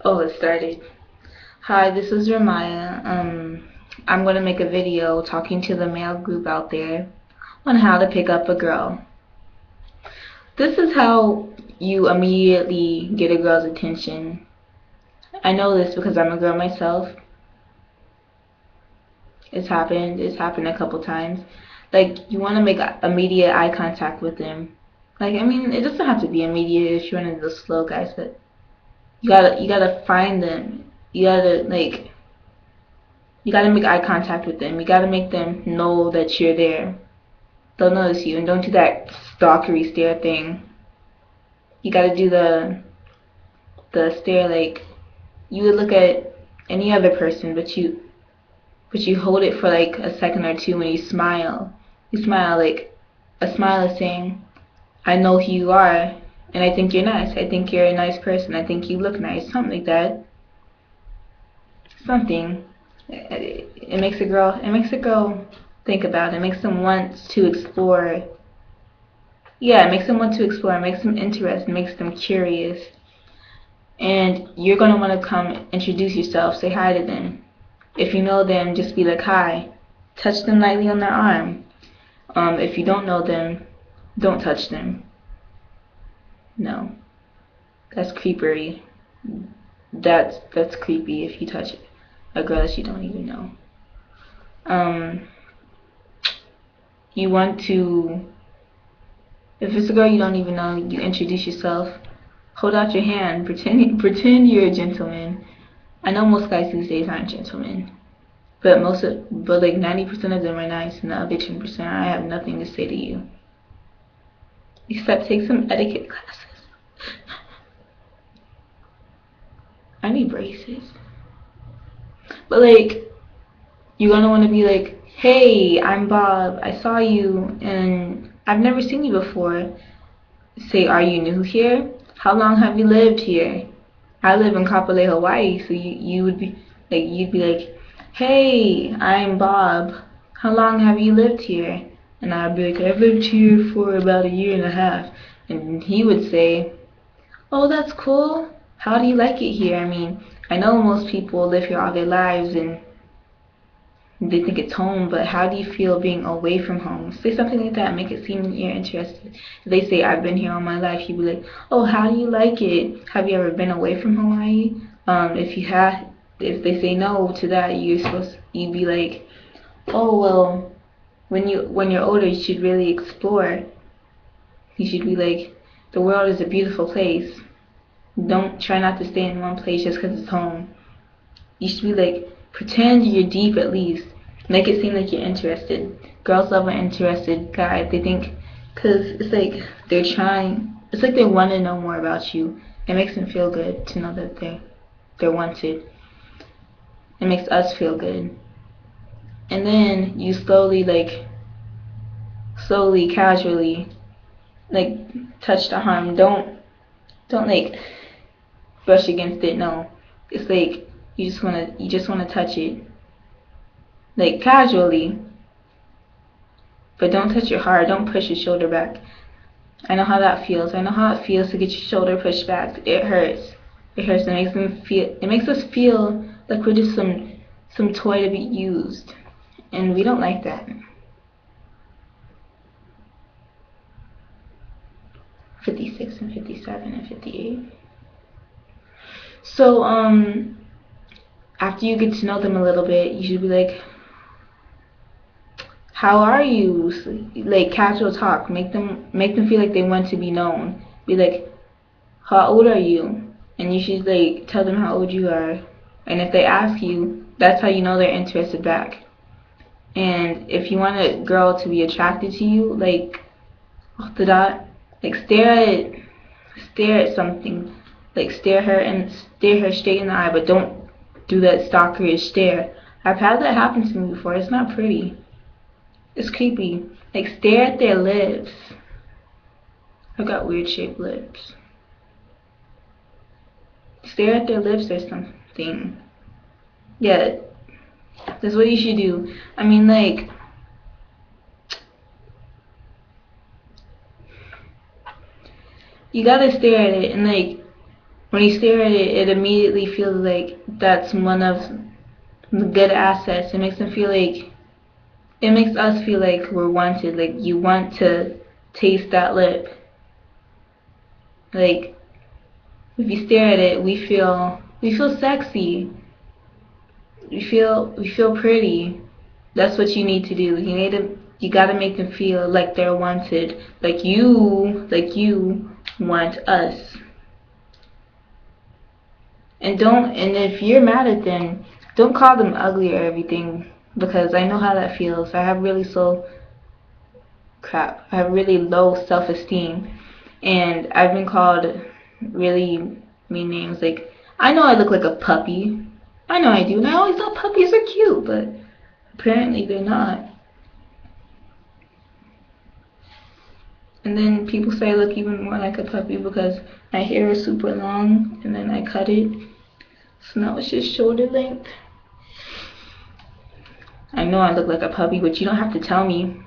Oh, it started. Hi, this is Ramaya. I'm gonna make a video talking to the male group out there on how to pick up a girl. This is how you immediately get a girl's attention. I know this because I'm a girl myself. It's happened a couple times. Like, you want to make immediate eye contact with them. Like, I mean, it doesn't have to be immediate if you're one of those slow guys, but you gotta find them. You gotta make eye contact with them. You gotta make them know that you're there. They'll notice you, and don't do that stalkery stare thing. You gotta do the stare like you would look at any other person, but you hold it for like a second or two when you smile. You smile like a smile is saying, "I know who you are, and I think you're nice. I think you're a nice person. I think you look nice." Something like that. Something. It makes a girl. It makes a girl think about it. It makes them want to explore. Yeah, it makes them want to explore. It makes them interested. It makes them curious. And you're gonna want to come introduce yourself. Say hi to them. If you know them, just be like hi. Touch them lightly on their arm. If you don't know them, don't touch them. No, that's creepery. That's creepy if you touch a girl that you don't even know. Um, you want to, if it's a girl you don't even know, you introduce yourself. Hold out your hand. Pretend you're a gentleman. I know most guys these days aren't gentlemen, but like 90% of them are nice, and the other 10% I have nothing to say to you except take some etiquette classes. I need braces. But like, you're gonna want to be like, hey, I'm Bob. I saw you, and I've never seen you before. Say, are you new here? How long have you lived here? I live in Kapolei, Hawaii, so you would be like, hey, I'm Bob. How long have you lived here? And I'd be like, I've lived here for about a year and a half. And he would say, oh, that's cool. How do you like it here? I mean, I know most people live here all their lives and they think it's home, but how do you feel being away from home? Say something like that, make it seem you're interested. If they say, I've been here all my life, you'd be like, oh, how do you like it? Have you ever been away from Hawaii? If you have, if they say no to that, you'd be like, oh, well, when you're older, you should really explore. You should be like, the world is a beautiful place. Don't try not to stay in one place just because it's home. You should be like, pretend you're deep at least. Make it seem like you're interested. Girls love an interested guy. They think, because it's like they're trying, it's like they want to know more about you. It makes them feel good to know that they're wanted. It makes us feel good. And then you slowly, casually, like, touch the arm. Don't like brush against it. No, it's like you just wanna touch it, like casually, but don't touch it hard. Don't push your shoulder back. I know how that feels. I know how it feels to get your shoulder pushed back. It hurts. It hurts. It makes them feel. It makes us feel like we're just some toy to be used, and we don't like that. 56 and 57 and 58. So after you get to know them a little bit, you should be like, how are you? Like casual talk. Make them feel like they want to be known. Be like, how old are you? And you should like tell them how old you are. And if they ask you, that's how you know they're interested back. And if you want a girl to be attracted to you, like off the dot, like stare at something. Like stare her straight in the eye, but don't do that stalkerish stare. I've had that happen to me before. It's not pretty. It's creepy. Like stare at their lips. I've got weird shaped lips. Stare at their lips or something. Yeah, that's what you should do. I mean, like, you gotta stare at it and like when you stare at it, it immediately feels like that's one of the good assets. It makes them feel like, it makes us feel like we're wanted, like you want to taste that lip. Like, if you stare at it, we feel sexy. We feel pretty. That's what you need to do. You gotta make them feel like they're wanted, like you want us. And if you're mad at them, don't call them ugly or everything, because I know how that feels. I have really low self-esteem, and I've been called really mean names. Like, I know I look like a puppy. I know I do, and I always thought puppies are cute, but apparently they're not. And then people say I look even more like a puppy because my hair is super long and then I cut it. So now it's just shoulder length. I know I look like a puppy, but you don't have to tell me.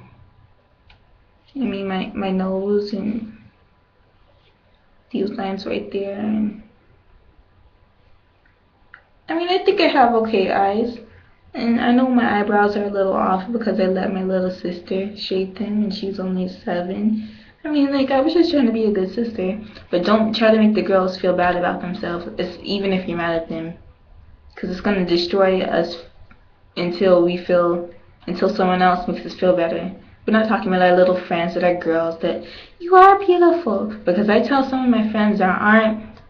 I mean, my nose and these lines right there. And I mean, I think I have okay eyes. And I know my eyebrows are a little off because I let my little sister shade them and she's only 7. I mean, like, I was just trying to be a good sister. But don't try to make the girls feel bad about themselves, even if you're mad at them. Because it's going to destroy us until someone else makes us feel better. We're not talking about our little friends that are girls that, you are beautiful. Because I tell some of my friends that aren't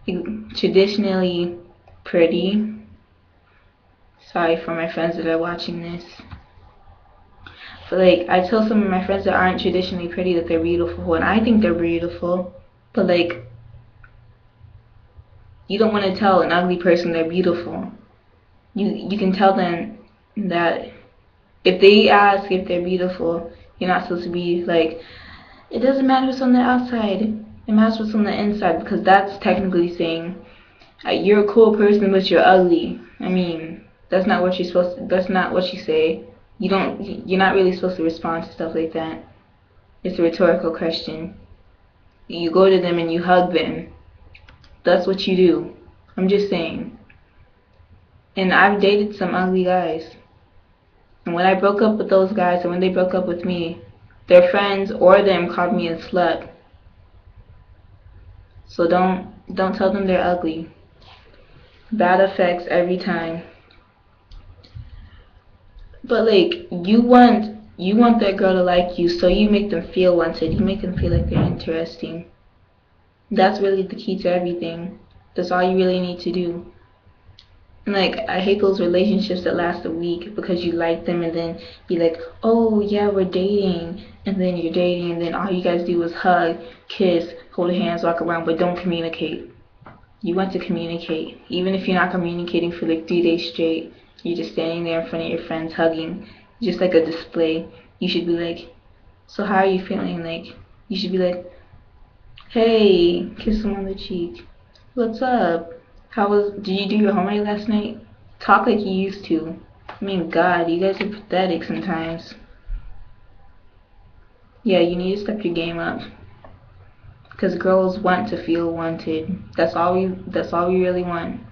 traditionally pretty. Sorry for my friends that are watching this. But like, I tell some of my friends that aren't traditionally pretty that they're beautiful, and I think they're beautiful. But like, you don't want to tell an ugly person they're beautiful. You can tell them that if they ask if they're beautiful, you're not supposed to be like, it doesn't matter what's on the outside, it matters what's on the inside, because that's technically saying you're a cool person but you're ugly. I mean, that's not what you say. You're not really supposed to respond to stuff like that. It's a rhetorical question. You go to them and you hug them. That's what you do. I'm just saying. And I've dated some ugly guys. And when I broke up with those guys and when they broke up with me, their friends or them called me a slut. So don't tell them they're ugly. Bad effects every time. But like, you want that girl to like you, so you make them feel wanted. You make them feel like they're interesting. That's really the key to everything. That's all you really need to do. And like, I hate those relationships that last a week because you like them and then you're like, oh yeah, we're dating, and then you're dating and then all you guys do is hug, kiss, hold hands, walk around, but don't communicate. You want to communicate. Even if you're not communicating for like 3 days straight, you're just standing there in front of your friends hugging, just like a display. You should be like, so how are you feeling? Like, you should be like, hey, kiss them on the cheek. What's up? Did you do your homework last night? Talk like you used to. I mean, God, you guys are pathetic sometimes. Yeah, you need to step your game up. Because girls want to feel wanted. That's all we really want.